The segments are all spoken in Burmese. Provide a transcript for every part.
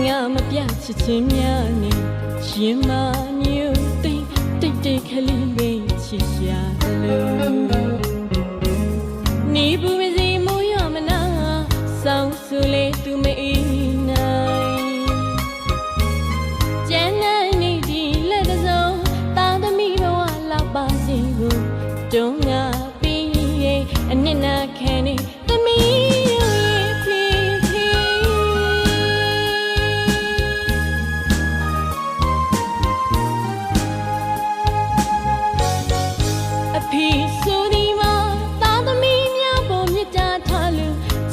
ငါမပြချစ်ချင်းများနဲ့ရင်မညူသိတိတ်တိတ်ခလေးပဲချစ်ရှာလို့နေဘူးမစီမိုးရမနာဆောင်းဆူလေးသူမအေးနိုင်ကျန်တဲ့နေ့ဒီလက်တစုံတာသမီးဘဝလောက်ပါစီကိုတုံးငါပြီးရဲ့အနစ်နာခံနေသမီး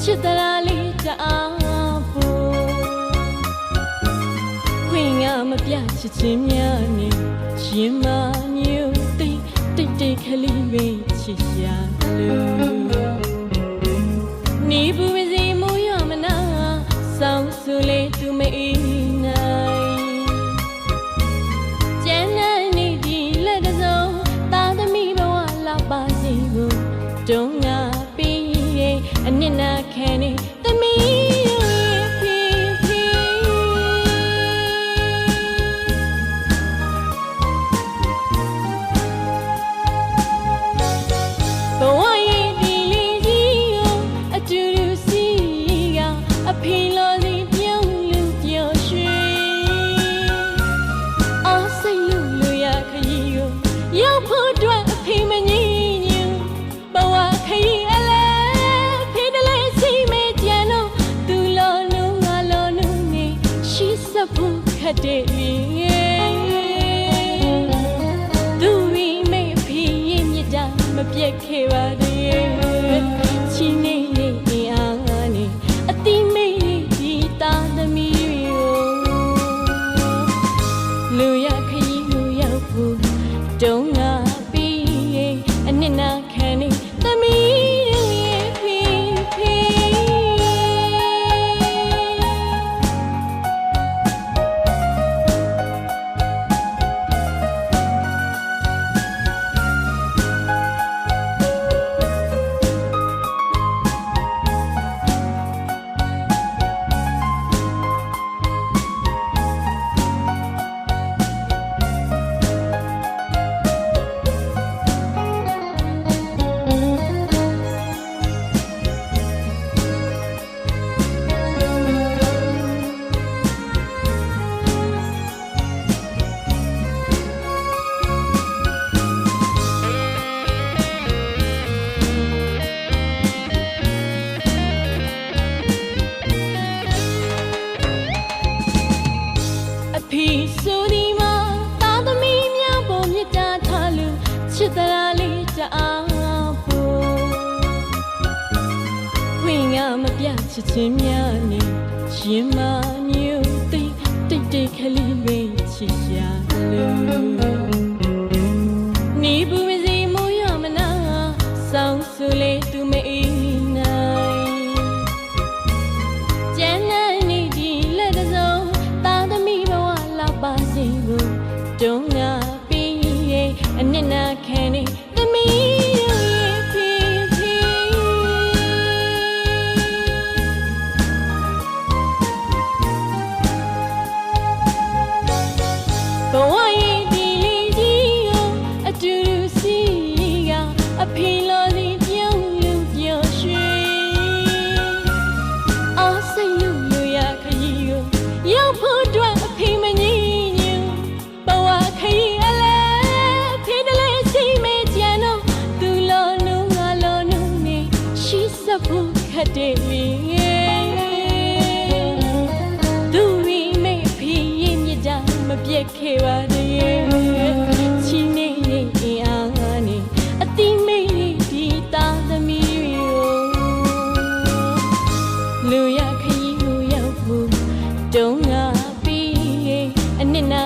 ချစ်တရာလေးတအားဖို့ခွင့်ငါမပြချစ်ချင်းများနဲ့ရင်မညူတိတ်တိတ်တိတ်ခလေးပဲချစ်ရှာလို့နေဘူးမစီမိုးရမနာဆောင်းဆူလေးသူမအေးနိုင်ကျန်တဲ့နေ့ဒီလက်တစုံတာသမီးဘဝလောက်ပါစီကိုတုံးငါအနစ်နာခံနေသမီးဖေဖေဘဝရဲ့ဒီလေးကြီးကိုအတူတူစီကအဖေလိုစီပြုံးလူပြော်ရွှေအော်စိတ်လူရခရီးကိုရောက်ဖို့အတွက်အဖေမငြင်းညူဘဝခရီးဖို့ခတ်တဲ့လေသူဝီမေဖေးရင်မြတ်တာမပြတ်ခဲ့ပါသေးချီနေနေအားနေအတိမေးဒီတာသမီးကိုလူရခရီးလူရောက်ဖို့တုံးငါပြီးအနစ်နာခံနေသမီးဆိုဒီမှာတာသမီးများပေါ်မြတ်တာထားလို့ချစ်တရာလေးတအားဖို့ခွင့်ငါမပြချစ်ချင်းများနဲ့ရင်မညူတိတ်တိတ်တိတ်ခလေးပဲချစ်ရှာလို့နေဘူးမစီမိုးရမနာဆောင်းဆူလေးသူမအေးနိုင်ကျန်တဲ့နေ့ဒီလက်တစုံတာသမီးဘဝလောက်ပါစီကိုတုံးငါပြီးအနစ်နာခံနေသမီးဖေဖေဘဝရဲ့ဒီလေးကြီးကိုအတူတူစီကအဖေလိုစီပြုံးလူပြော်ရွှေအော်စိတ်လူရခရီးကိုရောက်ဖို့အတွက်အဖေမငြင်းညူဘဝခရီးအလဲဖေးတလေးစီမေကြံတော့သူလိုနုငါလိုနုနေရှိစဖို့ခတ်တဲ့လေသူဝီမေဖေးရင်မြတ်တာမပြတ်ခဲ့ပါသေးချီနေနေအားနေအတိမေးဒီတာသမီးကိုလူရခရီးကိုရောက်ဖို့တုံးငါပြီးအနစ်နာ